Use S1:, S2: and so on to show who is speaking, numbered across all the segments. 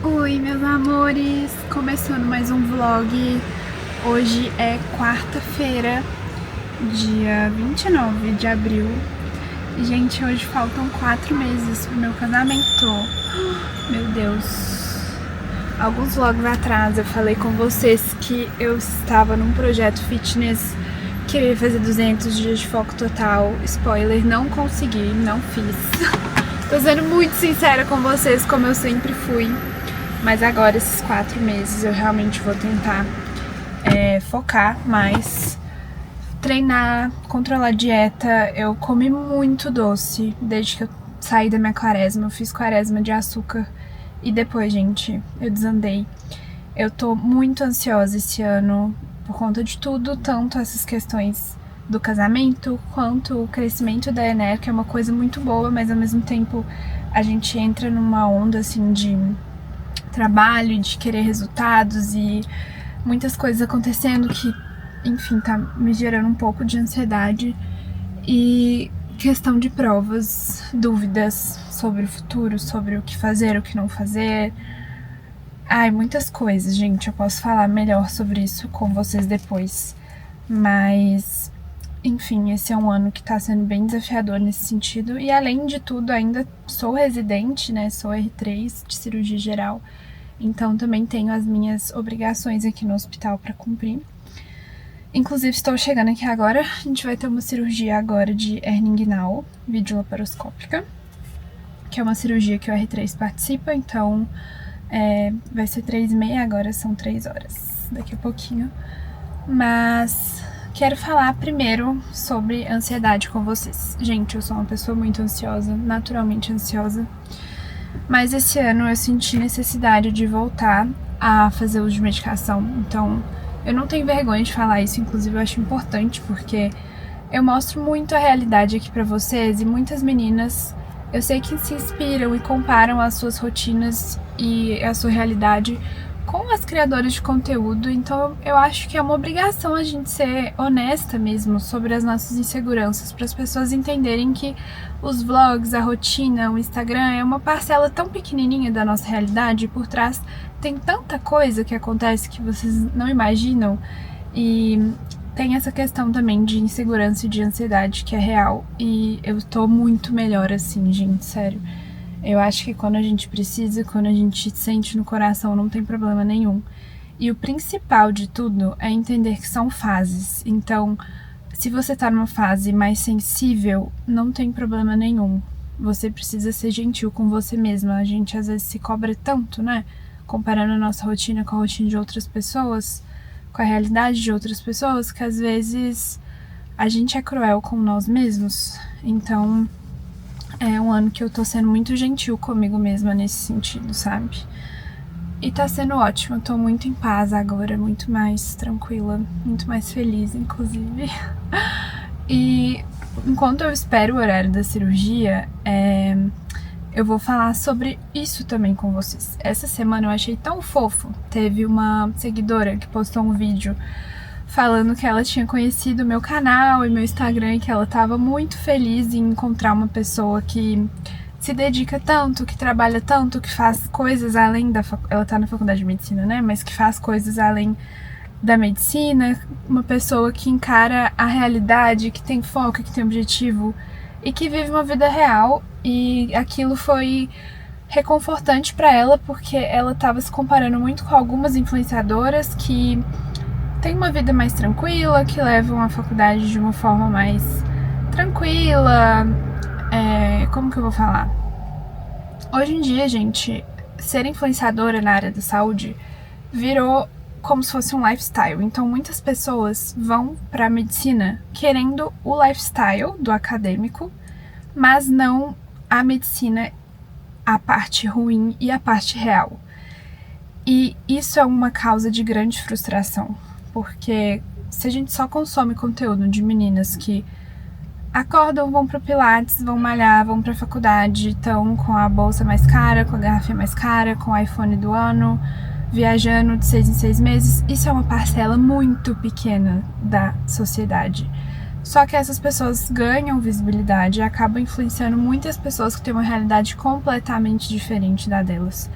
S1: Oi, meus amores! Começando mais um vlog. Hoje é quarta-feira, dia 29 de abril. Gente, hoje faltam 4 meses pro meu casamento. Meu Deus! Alguns vlogs atrás eu falei com vocês que eu estava num projeto fitness que eu ia fazer 200 dias de foco total. Spoiler, não consegui, não fiz. Tô sendo muito sincera com vocês, como eu sempre fui. Mas agora, esses 4 meses, eu realmente vou tentar focar mais, treinar, controlar a dieta. Eu comi muito doce desde que eu saí da minha quaresma. Eu fiz quaresma de açúcar e depois, gente, eu desandei. Eu tô muito ansiosa esse ano por conta de tudo, tanto essas questões do casamento, quanto o crescimento da Ener, que é uma coisa muito boa, mas ao mesmo tempo a gente entra numa onda, assim, de trabalho, de querer resultados e muitas coisas acontecendo que, enfim, tá me gerando um pouco de ansiedade e questão de provas, dúvidas sobre o futuro, sobre o que fazer, o que não fazer. Ai, muitas coisas, gente, eu posso falar melhor sobre isso com vocês depois, mas enfim, esse é um ano que tá sendo bem desafiador nesse sentido e, além de tudo, ainda sou residente, né, sou R3 de cirurgia geral, então também tenho as minhas obrigações aqui no hospital para cumprir. Inclusive, estou chegando aqui agora, a gente vai ter uma cirurgia agora de hernia inguinal, videolaparoscópica, que é uma cirurgia que o R3 participa, então vai ser 3h30, agora são 3 horas, daqui a pouquinho. Mas quero falar primeiro sobre ansiedade com vocês. Gente, eu sou uma pessoa muito ansiosa, naturalmente ansiosa. Mas esse ano eu senti necessidade de voltar a fazer uso de medicação. Então, eu não tenho vergonha de falar isso, inclusive eu acho importante, porque eu mostro muito a realidade aqui pra vocês e muitas meninas, eu sei que se inspiram e comparam as suas rotinas e a sua realidade com as criadoras de conteúdo, então eu acho que é uma obrigação a gente ser honesta mesmo sobre as nossas inseguranças, para as pessoas entenderem que os vlogs, a rotina, o Instagram é uma parcela tão pequenininha da nossa realidade, e por trás tem tanta coisa que acontece que vocês não imaginam, e tem essa questão também de insegurança e de ansiedade que é real, e eu tô muito melhor assim, gente, sério. Eu acho que quando a gente precisa, quando a gente sente no coração, não tem problema nenhum. E o principal de tudo é entender que são fases. Então, se você tá numa fase mais sensível, não tem problema nenhum. Você precisa ser gentil com você mesma. A gente às vezes se cobra tanto, né? Comparando a nossa rotina com a rotina de outras pessoas, com a realidade de outras pessoas, que às vezes a gente é cruel com nós mesmos. Então, é um ano que eu tô sendo muito gentil comigo mesma nesse sentido, sabe? E tá sendo ótimo, eu tô muito em paz agora, muito mais tranquila, muito mais feliz, inclusive. E enquanto eu espero o horário da cirurgia, eu vou falar sobre isso também com vocês. Essa semana eu achei tão fofo, teve uma seguidora que postou um vídeo falando que ela tinha conhecido o meu canal e meu Instagram e que ela tava muito feliz em encontrar uma pessoa que se dedica tanto, que trabalha tanto, que faz coisas além da ela tá na faculdade de medicina, né? Mas que faz coisas além da medicina, uma pessoa que encara a realidade, que tem foco, que tem objetivo e que vive uma vida real. E aquilo foi reconfortante pra ela, porque ela tava se comparando muito com algumas influenciadoras que tem uma vida mais tranquila, que levam a faculdade de uma forma mais tranquila. Como que eu vou falar? Hoje em dia, gente, ser influenciadora na área da saúde virou como se fosse um lifestyle. Então, muitas pessoas vão pra medicina querendo o lifestyle do acadêmico, mas não a medicina, a parte ruim e a parte real. E isso é uma causa de grande frustração. Porque se a gente só consome conteúdo de meninas que acordam, vão pro Pilates, vão malhar, vão pra faculdade, estão com a bolsa mais cara, com a garrafa mais cara, com o iPhone do ano, viajando de 6 em 6 meses, isso é uma parcela muito pequena da sociedade. Só que essas pessoas ganham visibilidade e acabam influenciando muitas pessoas que têm uma realidade completamente diferente da delas.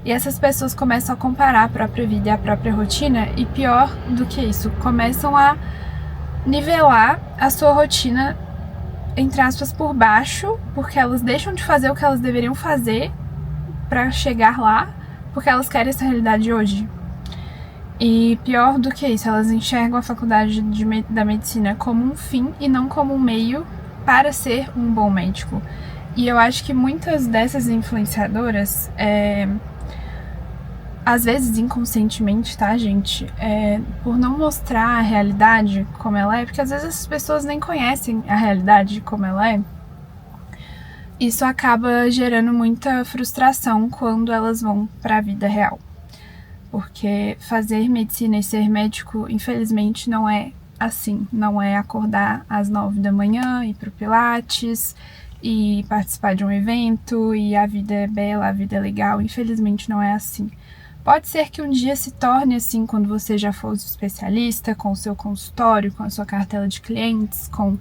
S1: E essas pessoas começam a comparar a própria vida e a própria rotina, e pior do que isso, começam a nivelar a sua rotina, entre aspas, por baixo, porque elas deixam de fazer o que elas deveriam fazer pra chegar lá, porque elas querem essa realidade hoje. E pior do que isso, elas enxergam a faculdade da medicina como um fim e não como um meio para ser um bom médico. E eu acho que muitas dessas influenciadoras, às vezes inconscientemente, tá, gente? Por não mostrar a realidade como ela é, porque às vezes essas pessoas nem conhecem a realidade como ela é, isso acaba gerando muita frustração quando elas vão para a vida real. Porque fazer medicina e ser médico, infelizmente, não é assim. Não é acordar às 9 da manhã, ir pro Pilates e participar de um evento e a vida é bela, a vida é legal. Infelizmente, não é assim. Pode ser que um dia se torne assim quando você já for especialista, com o seu consultório, com a sua cartela de clientes, com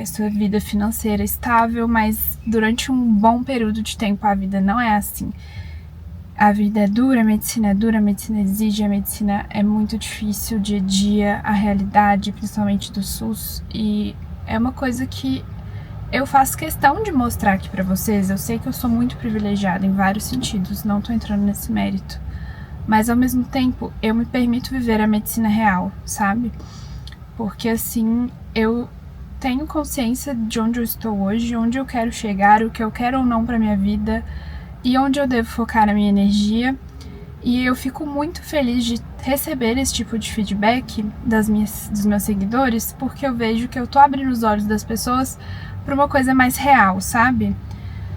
S1: sua vida financeira estável, mas durante um bom período de tempo a vida não é assim. A vida é dura, a medicina exige, a medicina é muito difícil, dia a dia, a realidade, principalmente do SUS, e é uma coisa que eu faço questão de mostrar aqui pra vocês. Eu sei que eu sou muito privilegiada em vários sentidos, não tô entrando nesse mérito, mas ao mesmo tempo eu me permito viver a medicina real, sabe? Porque assim, eu tenho consciência de onde eu estou hoje, onde eu quero chegar, o que eu quero ou não pra minha vida, e onde eu devo focar a minha energia. E eu fico muito feliz de receber esse tipo de feedback dos meus seguidores, porque eu vejo que eu tô abrindo os olhos das pessoas para uma coisa mais real, sabe?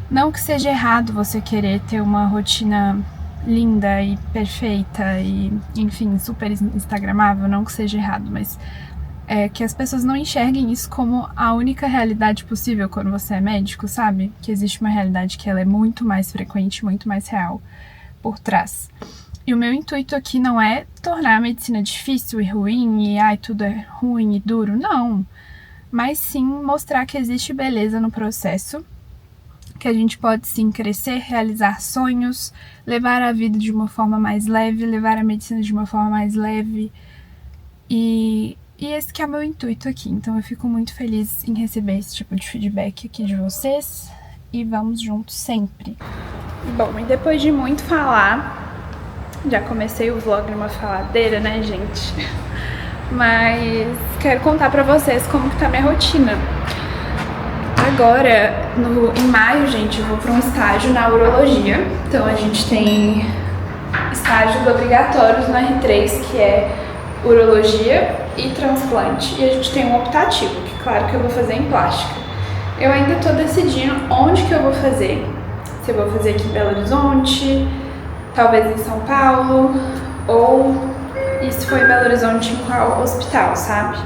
S1: Não que seja errado você querer ter uma rotina linda e perfeita e, enfim, super instagramável, não que seja errado, mas que as pessoas não enxerguem isso como a única realidade possível quando você é médico, sabe? Que existe uma realidade que ela é muito mais frequente, muito mais real por trás. E o meu intuito aqui não é tornar a medicina difícil e ruim e tudo é ruim e duro, não. Mas sim mostrar que existe beleza no processo, que a gente pode sim crescer, realizar sonhos, levar a vida de uma forma mais leve, levar a medicina de uma forma mais leve. E esse que é o meu intuito aqui, então eu fico muito feliz em receber esse tipo de feedback aqui de vocês e vamos juntos sempre. Bom, e depois de muito falar, já comecei o vlog numa faladeira, né, gente? Mas quero contar pra vocês como que tá minha rotina. Agora, em maio, gente, eu vou pra um estágio na urologia, então a gente tem estágios obrigatórios no R3, que é urologia e transplante, e a gente tem um optativo, que claro que eu vou fazer em plástica. Eu ainda tô decidindo onde que eu vou fazer, se eu vou fazer aqui em Belo Horizonte, talvez em São Paulo, ou e se for em Belo Horizonte, em qual hospital, sabe?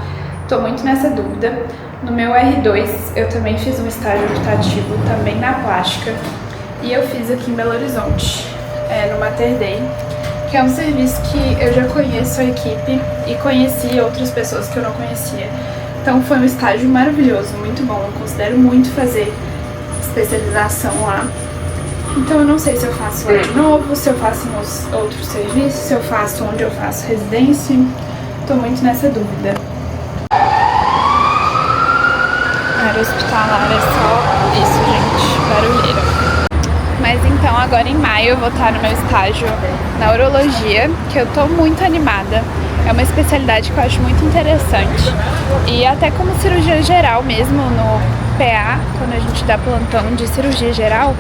S1: Tô muito nessa dúvida. No meu R2 eu também fiz um estágio optativo, também na plástica, e eu fiz aqui em Belo Horizonte, no Mater Dei, que é um serviço que eu já conheço a equipe e conheci outras pessoas que eu não conhecia. Então foi um estágio maravilhoso, muito bom. Eu considero muito fazer especialização lá. Então eu não sei se eu faço lá de novo, se eu faço nos outros serviços, se eu faço onde eu faço residência. Tô muito nessa dúvida. A área hospitalar é só isso, gente, barulheira. Mas então agora em maio eu vou estar no meu estágio na urologia, que eu tô muito animada. É uma especialidade que eu acho muito interessante. E até como cirurgia geral mesmo, no PA, quando a gente dá plantão de cirurgia geral,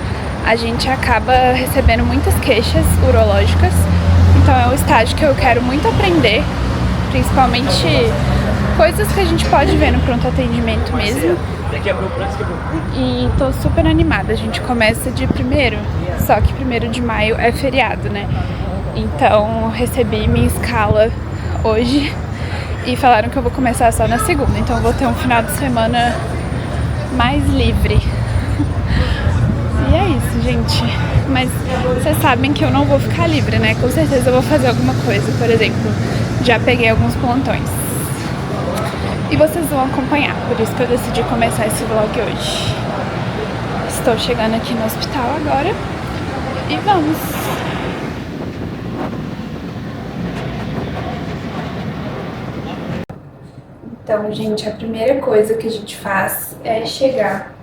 S1: a gente acaba recebendo muitas queixas urológicas. Então é um estágio que eu quero muito aprender, principalmente coisas que a gente pode ver no pronto atendimento mesmo. E tô super animada, a gente começa dia 1º, só que 1º de maio é feriado, né? Então recebi minha escala hoje e falaram que eu vou começar só na segunda, então eu vou ter um final de semana mais livre. E é isso, gente. Mas vocês sabem que eu não vou ficar livre, né? Com certeza eu vou fazer alguma coisa, por exemplo, já peguei alguns plantões. E vocês vão acompanhar, por isso que eu decidi começar esse vlog hoje. Estou chegando aqui no hospital agora e vamos! Então, gente, a primeira coisa que a gente faz é chegar,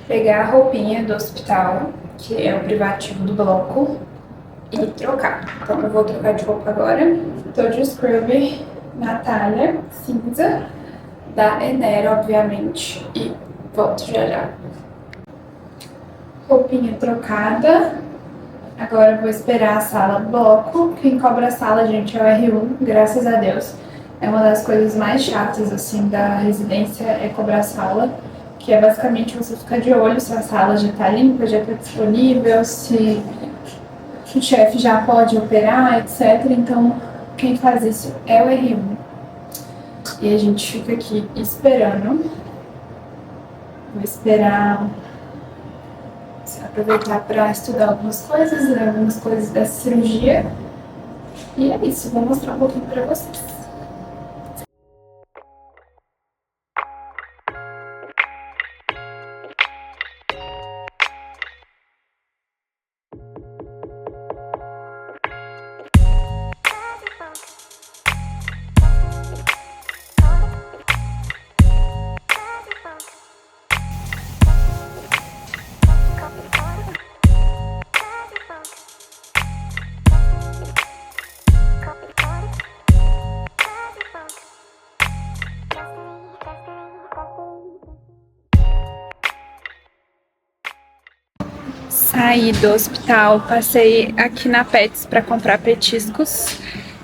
S1: pegar a roupinha do hospital, que é o privativo do bloco, e trocar. Então eu vou trocar de roupa agora. Tô de scrub Natália, cinza, da Enero, obviamente, e volto já já. Roupinha trocada. Agora eu vou esperar a sala do bloco. Quem cobra a sala, gente, é o R1, graças a Deus. É uma das coisas mais chatas, assim, da residência, é cobrar a sala, que é basicamente você ficar de olho se a sala já tá limpa, já tá disponível, se o chefe já pode operar, etc. Então, quem faz isso é o R1. E a gente fica aqui esperando. Vou esperar, aproveitar para estudar algumas coisas, ler algumas coisas dessa cirurgia. E é isso, vou mostrar um pouquinho para vocês. Saí do hospital, passei aqui na Pets para comprar petiscos.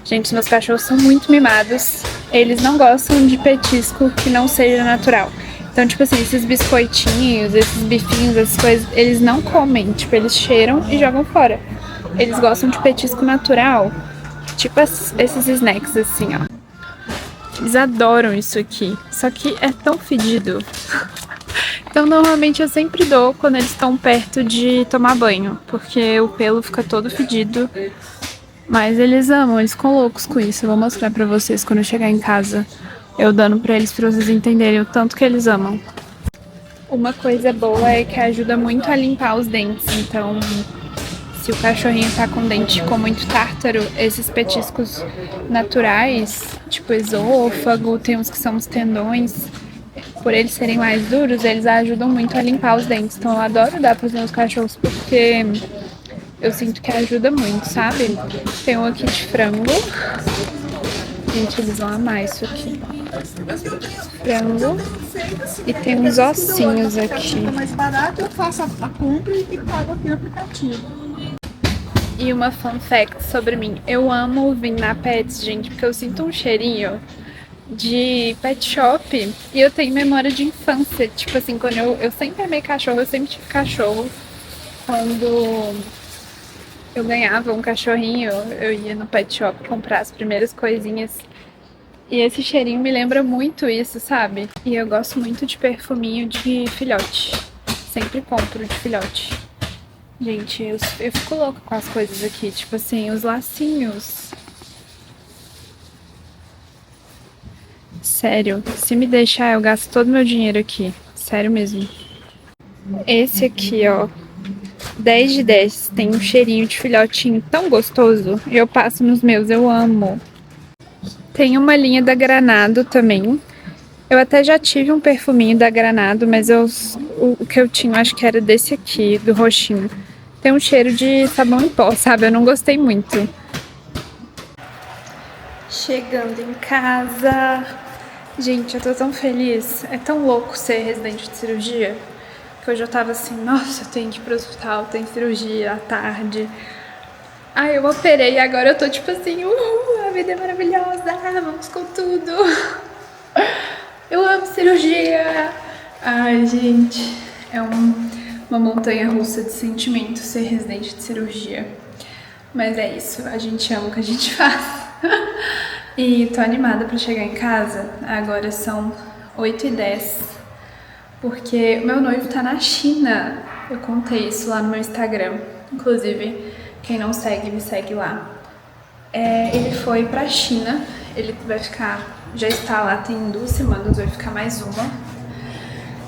S1: Gente, meus cachorros são muito mimados. Eles não gostam de petisco que não seja natural. Então, tipo assim, esses biscoitinhos, esses bifinhos, essas coisas, eles não comem. Tipo, eles cheiram e jogam fora. Eles gostam de petisco natural. Tipo esses snacks assim, ó. Eles adoram isso aqui. Só que é tão fedido. Então, normalmente eu sempre dou quando eles estão perto de tomar banho, porque o pelo fica todo fedido. Mas eles amam, eles ficam loucos com isso. Eu vou mostrar pra vocês quando eu chegar em casa, eu dando pra vocês entenderem o tanto que eles amam. Uma coisa boa é que ajuda muito a limpar os dentes. Então, se o cachorrinho tá com o dente com muito tártaro, esses petiscos naturais, tipo esôfago, tem uns que são os tendões, por eles serem mais duros, eles ajudam muito a limpar os dentes. Então eu adoro dar pros meus cachorros porque eu sinto que ajuda muito, sabe? Tem um aqui de frango. Gente, eles vão amar isso aqui. Frango. E tem uns ossinhos aqui.
S2: Mais barato, eu faço a compra e pago aqui no aplicativo.
S1: E uma fun fact sobre mim. Eu amo vir na Pets, gente, porque eu sinto um cheirinho de pet shop e eu tenho memória de infância. Tipo assim, quando eu sempre amei cachorro, eu sempre tive cachorro. Quando eu ganhava um cachorrinho, eu ia no pet shop comprar as primeiras coisinhas. E esse cheirinho me lembra muito isso, sabe? E eu gosto muito de perfuminho de filhote. Sempre compro de filhote. Gente, eu fico louca com as coisas aqui. Tipo assim, os lacinhos. Sério, se me deixar eu gasto todo o meu dinheiro aqui. Sério mesmo. Esse aqui, ó. 10 de 10. Tem um cheirinho de filhotinho tão gostoso. Eu passo nos meus, eu amo. Tem uma linha da Granado também. Eu até já tive um perfuminho da Granado, mas o que eu tinha, acho que era desse aqui, do roxinho. Tem um cheiro de sabão em pó, sabe? Eu não gostei muito. Chegando em casa. Gente, eu tô tão feliz. É tão louco ser residente de cirurgia. Que hoje eu tava assim, nossa, eu tenho que ir pro hospital, tem cirurgia à tarde. Aí eu operei e agora eu tô tipo assim, a vida é maravilhosa, vamos com tudo. Eu amo cirurgia. Ai, gente, é uma montanha russa de sentimentos ser residente de cirurgia. Mas é isso, a gente ama o que a gente faz. E tô animada pra chegar em casa. Agora são 8h10. Porque o meu noivo tá na China. Eu contei isso lá no meu Instagram. Inclusive, quem não segue, me segue lá. Ele foi pra China. Ele vai ficar... Já está lá tem 2 semanas, vai ficar mais uma.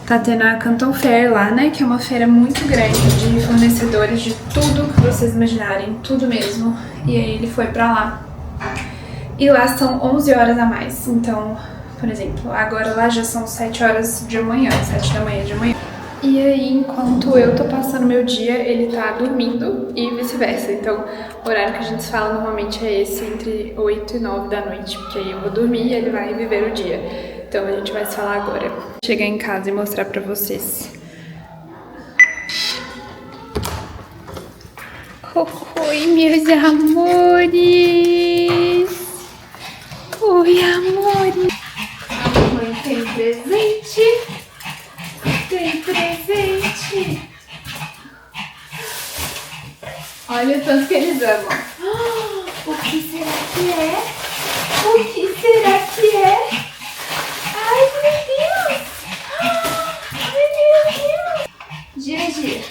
S1: Tá tendo a Canton Fair lá, né? Que é uma feira muito grande de fornecedores de tudo que vocês imaginarem. Tudo mesmo. E aí ele foi pra lá. E lá são 11 horas a mais. Então, Por exemplo, agora lá já são 7 horas de manhã, 7 da manhã de manhã. E aí, enquanto eu tô passando meu dia, ele tá dormindo e vice-versa. Então, o horário que a gente se fala normalmente é esse, entre 8 e 9 da noite, porque aí eu vou dormir e ele vai viver o dia. Então, a gente vai se falar agora. Chegar em casa e mostrar pra vocês. Oi, meus amores! Oi, amores! Mamãe tem presente! Tem presente! Olha o tanto que eles amam. O que será que é? O que será que é? Ai, meu Deus! Ai, meu Deus! Gira, gira.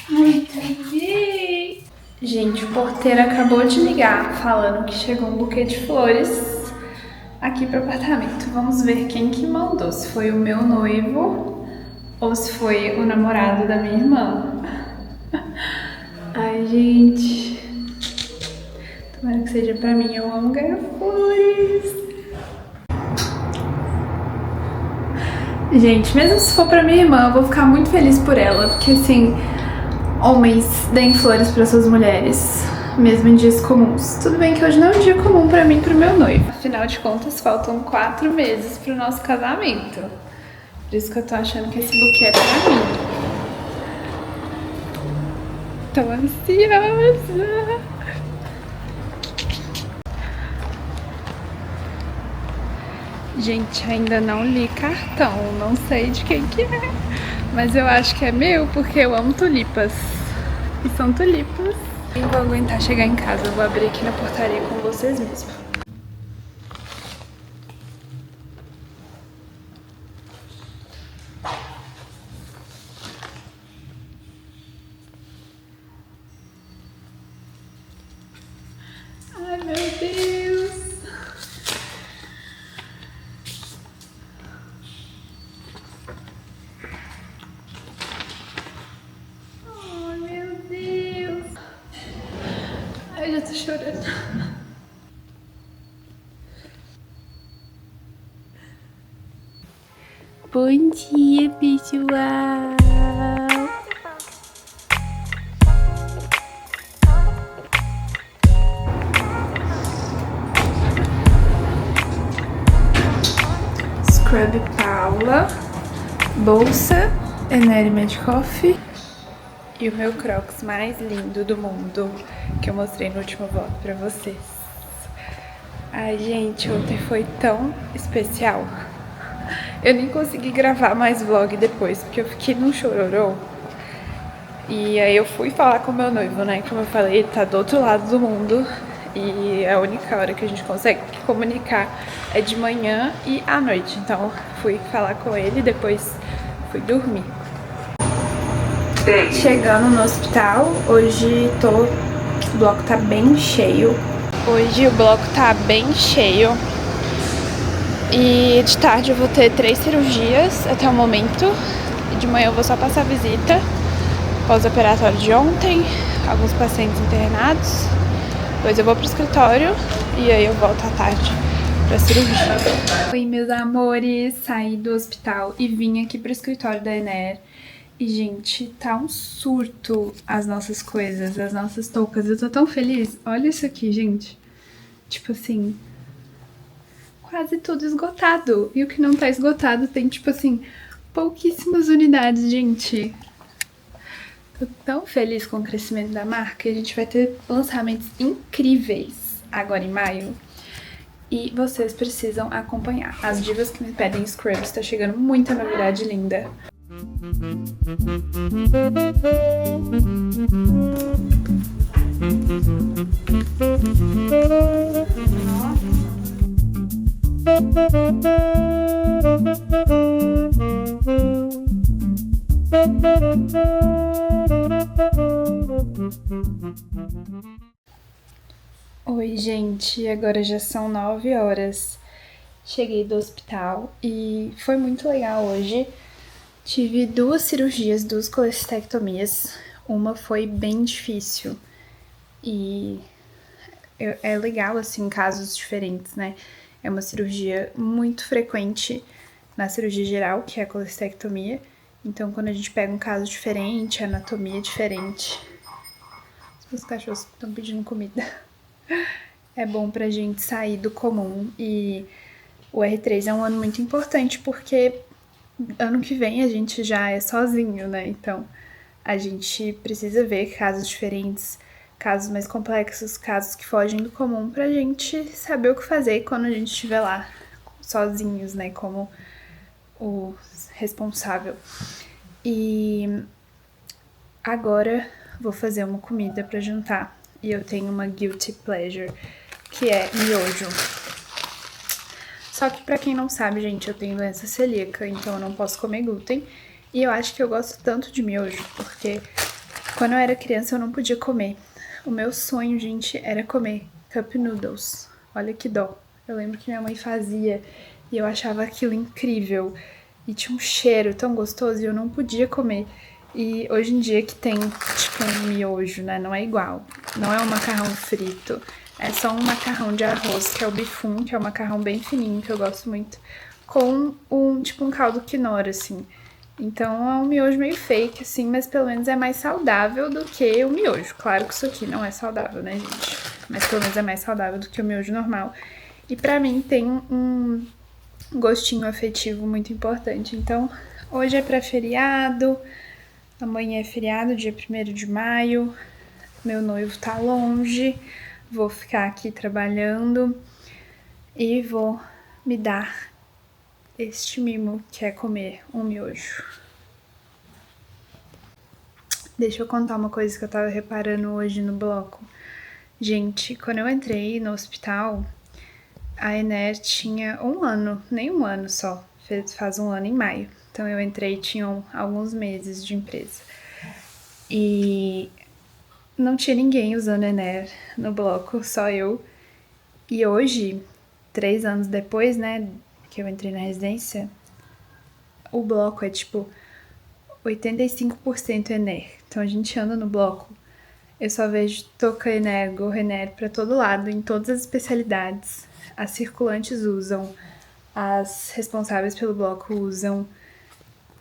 S1: Muito bem. Gente, o porteiro acabou de ligar falando que chegou um buquê de flores aqui pro apartamento. Vamos ver quem que mandou. Se foi o meu noivo ou se foi o namorado da minha irmã. Ai, gente. Tomara que seja pra mim. Eu amo ganhar flores. Gente, mesmo se for pra minha irmã, eu vou ficar muito feliz por ela. Porque, assim, homens deem flores para suas mulheres, mesmo em dias comuns. Tudo bem que hoje não é um dia comum pra mim e pro meu noivo. Afinal de contas, faltam 4 meses pro nosso casamento. Por isso que eu tô achando que esse buquê é pra mim. Tô ansiosa. Gente, ainda não li cartão, não sei de quem que é, mas eu acho que é meu porque eu amo tulipas. E são tulipas. Nem vou aguentar chegar em casa, eu vou abrir aqui na portaria com vocês mesmos. Ai, meu Deus! Ai, meu Deus! Ai, já tô chorando. Bom dia, pessoal! Scrub Paula, bolsa, Eneri Medcoff e o meu Crocs mais lindo do mundo, que eu mostrei no último vlog pra vocês. Ai, gente, ontem foi tão especial. Eu nem consegui gravar mais vlog depois, porque eu fiquei num chororô. E aí eu fui falar com o meu noivo, né? Como eu falei, ele tá do outro lado do mundo. E a única hora que a gente consegue comunicar é de manhã e à noite. Então fui falar com ele e depois fui dormir. Chegando no hospital, hoje o bloco tá bem cheio. Hoje o bloco tá bem cheio. E de tarde eu vou ter 3 cirurgias até o momento. E de manhã eu vou só passar visita. Pós-operatório de ontem, alguns pacientes internados. Depois eu vou pro escritório e aí eu volto à tarde pra cirurgia. Oi, meus amores, saí do hospital e vim aqui pro escritório da Ener. E, gente, tá um surto as nossas coisas, as nossas toucas. Eu tô tão feliz. Olha isso aqui, gente. Tipo assim, quase tudo esgotado. E o que não tá esgotado tem, tipo assim, pouquíssimas unidades, gente. Tô tão feliz com o crescimento da marca. A gente vai ter lançamentos incríveis agora em maio. E vocês precisam acompanhar. As divas que me pedem scrubs, tá chegando muita novidade linda. Oi, gente, agora já são 9 horas. Cheguei do hospital e foi muito legal hoje. Tive 2 cirurgias, 2 colestectomias. Uma foi bem difícil e é legal, assim, casos diferentes, né? É uma cirurgia muito frequente na cirurgia geral, que é a colestectomia. Então, quando a gente pega um caso diferente, anatomia diferente... Os cachorros estão pedindo comida. É bom pra gente sair do comum e o R3 é um ano muito importante porque ano que vem a gente já é sozinho, né? Então a gente precisa ver casos diferentes, casos mais complexos, casos que fogem do comum pra gente saber o que fazer quando a gente estiver lá sozinhos, né? Como o responsável. E agora vou fazer uma comida pra jantar. E eu tenho uma guilty pleasure, que é miojo. Só que pra quem não sabe, gente, eu tenho doença celíaca, então eu não posso comer glúten. E eu acho que eu gosto tanto de miojo, porque quando eu era criança eu não podia comer. O meu sonho, gente, era comer cup noodles. Olha que dó. Eu lembro que minha mãe fazia e eu achava aquilo incrível. E tinha um cheiro tão gostoso e eu não podia comer. E hoje em dia que tem, tipo, um miojo, né? Não é igual. Não é um macarrão frito. É só um macarrão de arroz, que é o bifum, que é um macarrão bem fininho, que eu gosto muito. Com tipo, um caldo quinoa, assim. Então é um miojo meio fake, assim, mas pelo menos é mais saudável do que o miojo. Claro que isso aqui não é saudável, né, gente? Mas pelo menos é mais saudável do que o miojo normal. E pra mim tem um gostinho afetivo muito importante. Então, hoje é pra feriado... Amanhã é feriado, dia 1º de maio, meu noivo tá longe, vou ficar aqui trabalhando e vou me dar este mimo, que é comer um miojo. Deixa eu contar uma coisa que eu tava reparando hoje no bloco. Gente, quando eu entrei no hospital, a Ener tinha 1 ano, nem 1 ano só, faz 1 ano em maio. Então eu entrei e tinham alguns meses de empresa. E não tinha ninguém usando Ener no bloco, só eu. E hoje, 3 anos depois, né, que eu entrei na residência, o bloco é tipo 85% Ener. Então a gente anda no bloco, eu só vejo touca Ener, gorro Ener pra todo lado, em todas as especialidades. As circulantes usam, as responsáveis pelo bloco usam.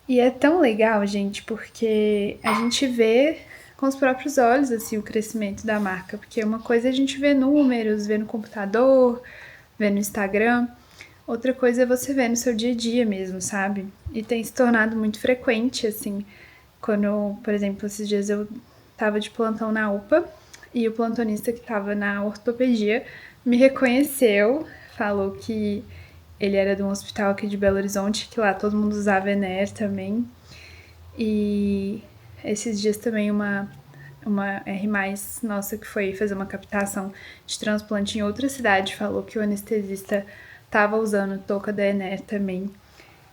S1: E é tão legal, gente, porque a gente vê com os próprios olhos, assim, o crescimento da marca. Porque uma coisa é a gente ver números, ver no computador, ver no Instagram. Outra coisa é você ver no seu dia a dia mesmo, sabe? E tem se tornado muito frequente, assim, quando, por exemplo, esses dias eu tava de plantão na UPA e o plantonista que tava na ortopedia me reconheceu, falou que ele era de um hospital aqui de Belo Horizonte, que lá todo mundo usava Ener também. E esses dias também uma R+, nossa, que foi fazer uma captação de transplante em outra cidade, falou que o anestesista tava usando touca da Ener também.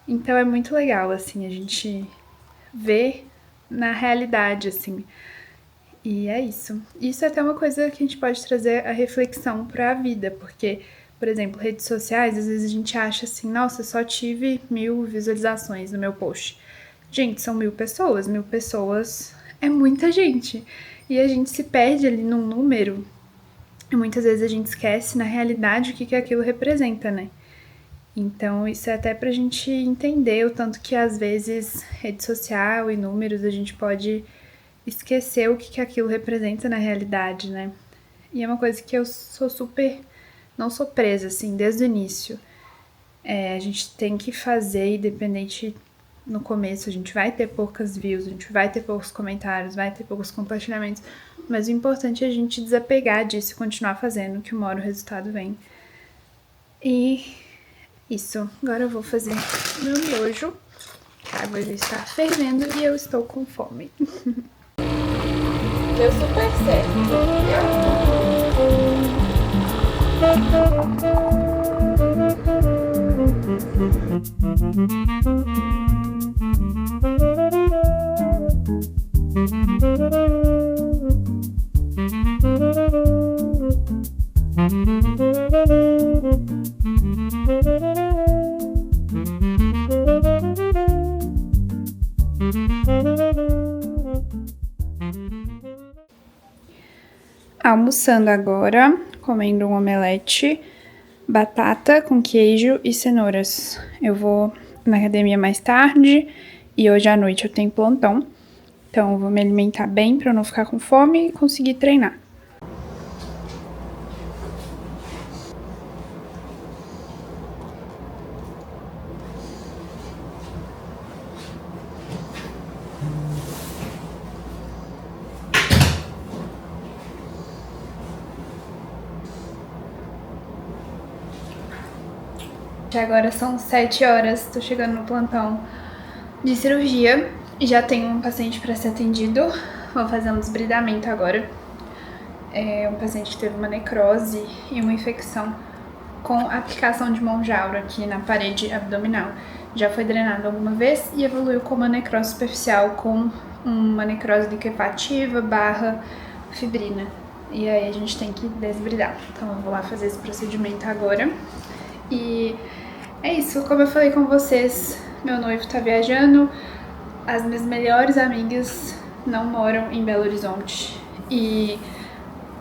S1: Então é muito legal, assim, a gente vê na realidade, assim. E é isso. Isso é até uma coisa que a gente pode trazer a reflexão pra vida, porque... Por exemplo, redes sociais, às vezes a gente acha assim, nossa, só tive 1000 visualizações no meu post. Gente, são 1000 pessoas. 1000 pessoas é muita gente. E a gente se perde ali num número e muitas vezes a gente esquece, na realidade, o que aquilo representa, né? Então, isso é até pra gente entender o tanto que, às vezes, rede social e números, a gente pode esquecer o que aquilo representa na realidade, né? E é uma coisa que eu sou super... Não sou presa, assim, desde o início. A gente tem que fazer, independente no começo, a gente vai ter poucas views, a gente vai ter poucos comentários, vai ter poucos compartilhamentos, mas o importante é a gente desapegar disso e continuar fazendo, que uma hora o resultado vem. E isso. Agora eu vou fazer meu miojo. A água já está fervendo e eu estou com fome.
S2: Deu super certo.
S1: Almoçando agora, comendo um omelete batata com queijo e cenouras. Eu vou na academia mais tarde e hoje à noite eu tenho plantão. Então eu vou me alimentar bem pra eu não ficar com fome e conseguir treinar. Agora são 7 horas, tô chegando no plantão de cirurgia e já tenho um paciente para ser atendido. Vou fazer um desbridamento agora. É um paciente que teve uma necrose e uma infecção com aplicação de monjauro aqui na parede abdominal. Já foi drenado alguma vez e evoluiu com uma necrose superficial com uma necrose liquefativa / fibrina. E aí a gente tem que desbridar. Então eu vou lá fazer esse procedimento agora. E é isso, como eu falei com vocês, meu noivo tá viajando, as minhas melhores amigas não moram em Belo Horizonte e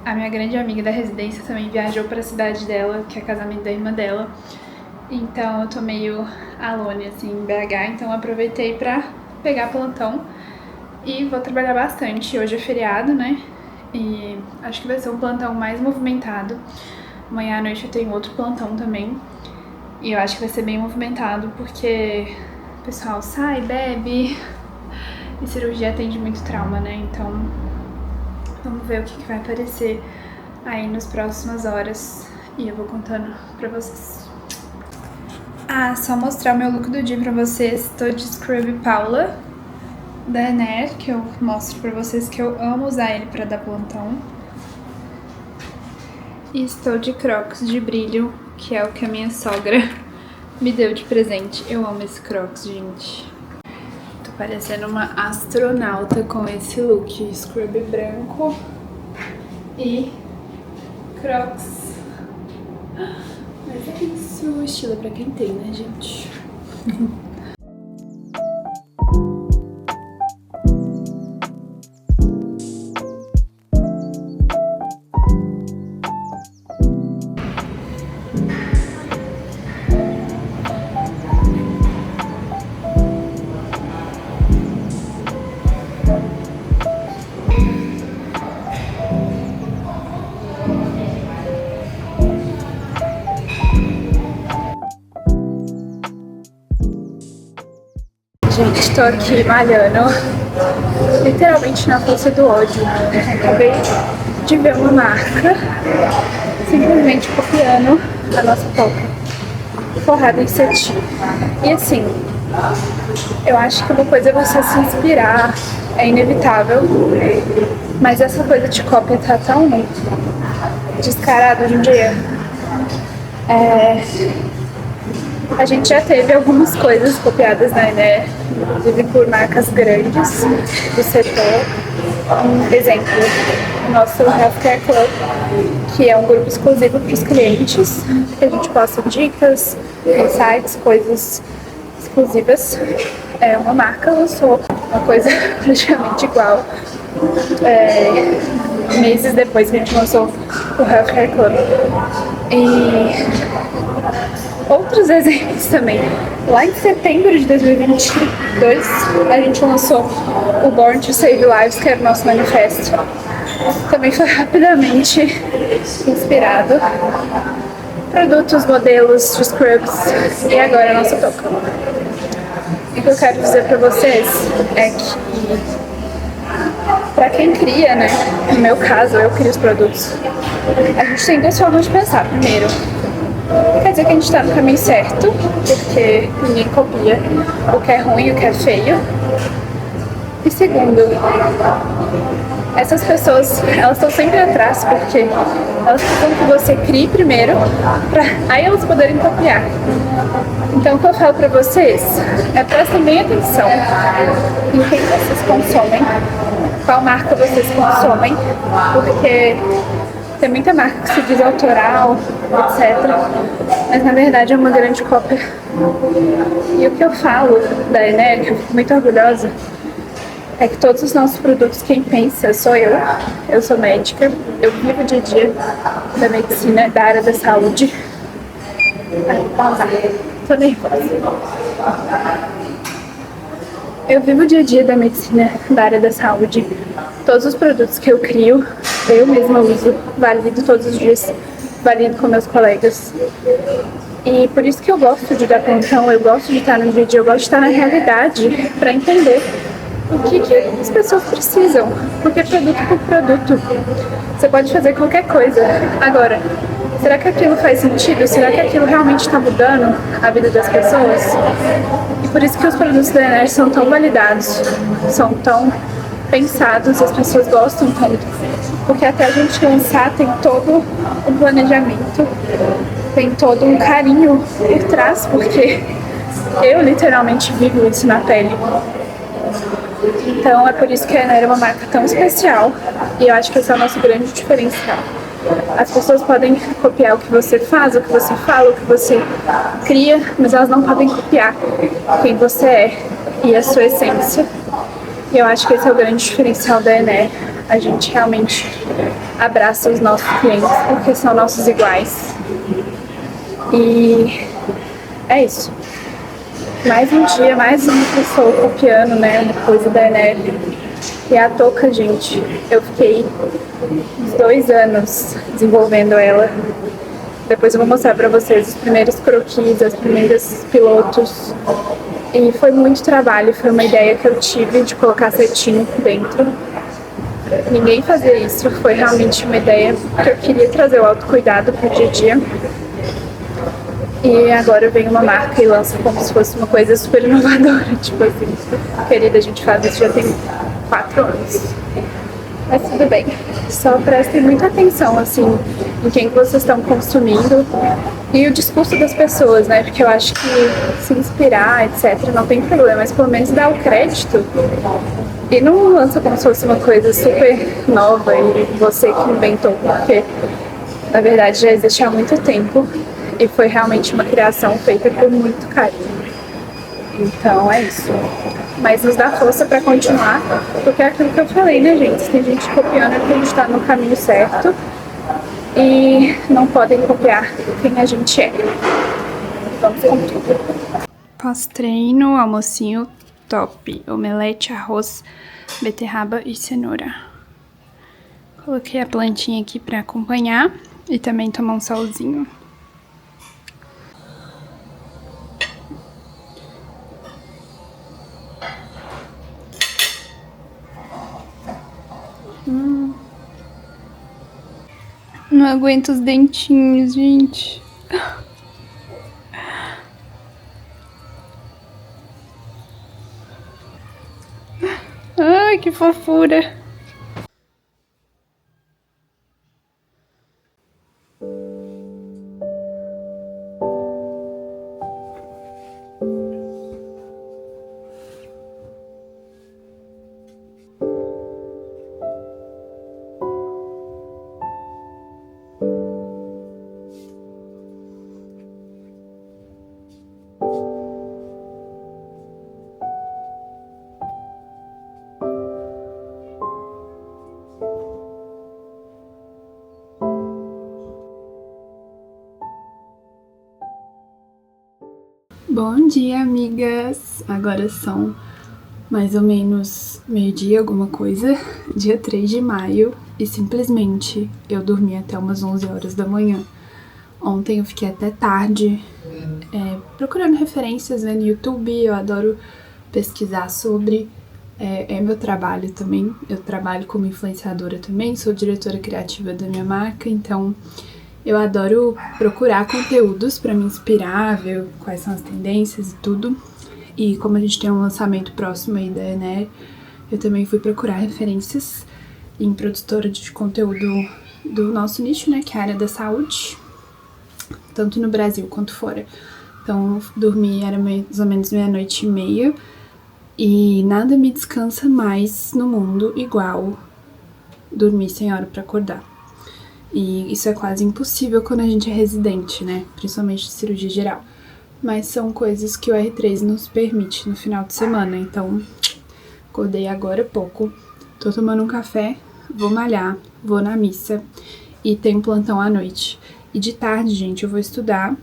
S1: a minha grande amiga da residência também viajou pra cidade dela, que é casamento da irmã dela. Então eu tô meio alone assim em BH, então eu aproveitei pra pegar plantão e vou trabalhar bastante. Hoje é feriado, né? E acho que vai ser um plantão mais movimentado. Amanhã à noite eu tenho outro plantão também. E eu acho que vai ser bem movimentado porque o pessoal sai, bebe e cirurgia atende muito trauma, né? Então vamos ver o que vai aparecer aí nas próximas horas e eu vou contando pra vocês. Ah, só mostrar o meu look do dia pra vocês. Tô de Scrub Paula da Ener, que eu mostro pra vocês que eu amo usar ele pra dar plantão. E estou de Crocs de brilho, que é o que a minha sogra me deu de presente. Eu amo esse Crocs, gente. Tô parecendo uma astronauta com esse look. Scrub branco e Crocs. Mas é isso, estilo pra quem tem, né, gente? Gente, tô aqui malhando, literalmente na força do ódio. Acabei de ver uma marca simplesmente copiando a nossa toca, forrada em cetim. E assim, eu acho que uma coisa é você se inspirar, é inevitável, mas essa coisa de cópia tá tão descarada hoje em dia. A gente já teve algumas coisas copiadas na Ener, inclusive por marcas grandes do setor. Um exemplo, o nosso Healthcare Club, que é um grupo exclusivo para os clientes, que a gente posta dicas, insights, coisas exclusivas. Uma marca lançou uma coisa praticamente igual, meses depois que a gente lançou o Healthcare Club. E outros exemplos também. Lá em setembro de 2022, a gente lançou o Born to Save Lives, que era o nosso manifesto. Também foi rapidamente inspirado. Produtos, modelos de scrubs e agora a nossa touca. E o que eu quero dizer pra vocês é que, pra quem cria, né? No meu caso, eu crio os produtos. A gente tem duas formas de pensar. Primeiro, quer dizer que a gente tá no caminho certo, porque ninguém copia o que é ruim e o que é feio. E segundo, essas pessoas, elas estão sempre atrás porque elas precisam que você crie primeiro, pra aí elas poderem copiar. Então o que eu falo pra vocês é prestem bem atenção em quem vocês consomem, qual marca vocês consomem, porque tem muita marca que se diz autoral, etc. Mas na verdade é uma grande cópia. E o que eu falo da Ener, que eu fico muito orgulhosa, é que todos os nossos produtos, quem pensa sou eu. Eu sou médica, eu vivo o dia a dia da medicina, da área da saúde. Ai, pausar. Tô nervosa. Eu vivo o dia a dia da medicina, da área da saúde. Todos os produtos que eu crio, eu mesma uso, valido todos os dias, valido com meus colegas. E por isso que eu gosto de dar plantão, eu gosto de estar no dia a dia, eu gosto de estar na realidade para entender o que as pessoas precisam. Porque é produto por produto. Você pode fazer qualquer coisa. Agora, será que aquilo faz sentido? Será que aquilo realmente está mudando a vida das pessoas? E por isso que os produtos da Ener são tão validados, são tão pensados, as pessoas gostam tanto. Porque até a gente lançar tem todo um planejamento, tem todo um carinho por trás, porque eu literalmente vivo isso na pele. Então é por isso que a Ener é uma marca tão especial e eu acho que esse é o nosso grande diferencial. As pessoas podem copiar o que você faz, o que você fala, o que você cria, mas elas não podem copiar quem você é e a sua essência. E eu acho que esse é o grande diferencial da Ener. A gente realmente abraça os nossos clientes porque são nossos iguais. E é isso. Mais um dia, mais uma pessoa copiando, né, uma coisa da Ener. E a touca, gente, eu fiquei uns 2 anos desenvolvendo ela. Depois eu vou mostrar pra vocês os primeiros croquis, as primeiras pilotos. E foi muito trabalho, foi uma ideia que eu tive de colocar cetim dentro. Ninguém fazia isso, foi realmente uma ideia que eu queria trazer o autocuidado pro dia a dia. E agora vem uma marca e lança como se fosse uma coisa super inovadora, tipo assim, querida, a gente faz isso já tem 4 anos. Mas tudo bem, só prestem muita atenção, assim, em quem que vocês estão consumindo e o discurso das pessoas, né, porque eu acho que se inspirar, etc, não tem problema, mas pelo menos dar o crédito e não lança como se fosse uma coisa super nova e você que inventou, porque na verdade já existe há muito tempo e foi realmente uma criação feita com muito carinho. Então é isso. Mas nos dá força pra continuar, porque é aquilo que eu falei, né, gente? Tem gente copiando que a gente tá no caminho certo e não podem copiar quem a gente é. Vamos com tudo. Pós-treino, almocinho top. Omelete, arroz, beterraba e cenoura. Coloquei a plantinha aqui pra acompanhar e também tomar um solzinho. Não aguento os dentinhos, gente. Ai, que fofura. Bom dia, amigas! Agora são mais ou menos meio-dia, alguma coisa, dia 3 de maio, e simplesmente eu dormi até umas 11 horas da manhã. Ontem eu fiquei até tarde procurando referências, né, no YouTube. Eu adoro pesquisar sobre, é meu trabalho também. Eu trabalho como influenciadora também, sou diretora criativa da minha marca, então eu adoro procurar conteúdos pra me inspirar, ver quais são as tendências e tudo. E como a gente tem um lançamento próximo aí da Ener, eu também fui procurar referências em produtora de conteúdo do nosso nicho, né, que é a área da saúde, tanto no Brasil quanto fora. Então, dormi, era mais ou menos 00:30, e nada me descansa mais no mundo igual dormir sem hora pra acordar. E isso é quase impossível quando a gente é residente, né? Principalmente de cirurgia geral. Mas são coisas que o R3 nos permite no final de semana. Então, acordei agora há pouco, tô tomando um café, vou malhar, vou na missa e tenho plantão à noite. E de tarde, gente, eu vou estudar.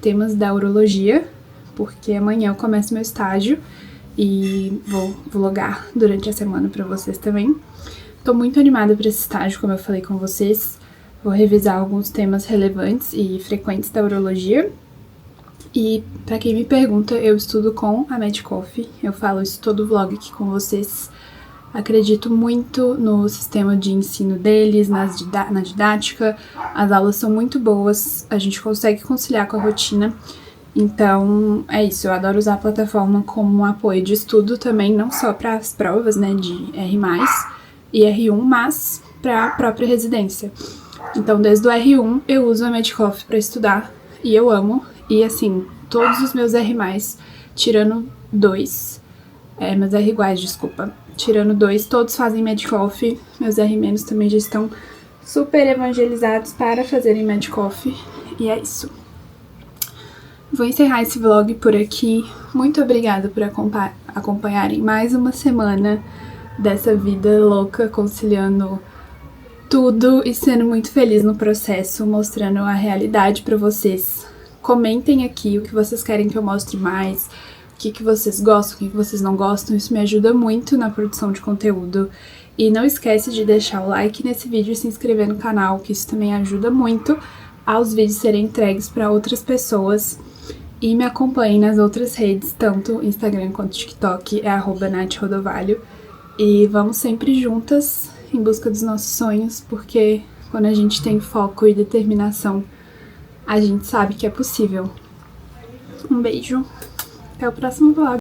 S1: temas da urologia, porque amanhã eu começo meu estágio e vou vlogar durante a semana pra vocês também. Tô muito animada pra esse estágio, como eu falei com vocês. Vou revisar alguns temas relevantes e frequentes da urologia. E pra quem me pergunta, eu estudo com a Medcoff. Eu falo isso todo vlog aqui com vocês. Acredito muito no sistema de ensino deles, na didática. As aulas são muito boas, a gente consegue conciliar com a rotina. Então, é isso, eu adoro usar a plataforma como um apoio de estudo também, não só para as provas, né, de R+, e R1, mas para a própria residência. Então, desde o R1 eu uso a Medcoff para estudar e eu amo. E assim, todos os meus R+, tirando 2, meus R iguais, desculpa, tirando 2, todos fazem Medcoff. Meus R- também já estão super evangelizados para fazerem Medcoff. E é isso. Vou encerrar esse vlog por aqui. Muito obrigada por acompanharem mais uma semana dessa vida louca, conciliando tudo e sendo muito feliz no processo, mostrando a realidade pra vocês. Comentem aqui o que vocês querem que eu mostre mais, o que vocês gostam, o que vocês não gostam. Isso me ajuda muito na produção de conteúdo. E não esquece de deixar o like nesse vídeo e se inscrever no canal, que isso também ajuda muito aos vídeos serem entregues para outras pessoas. E me acompanhem nas outras redes, tanto Instagram quanto TikTok, é @nathrodovalho. E vamos sempre juntas em busca dos nossos sonhos, porque quando a gente tem foco e determinação, a gente sabe que é possível. Um beijo, até o próximo vlog.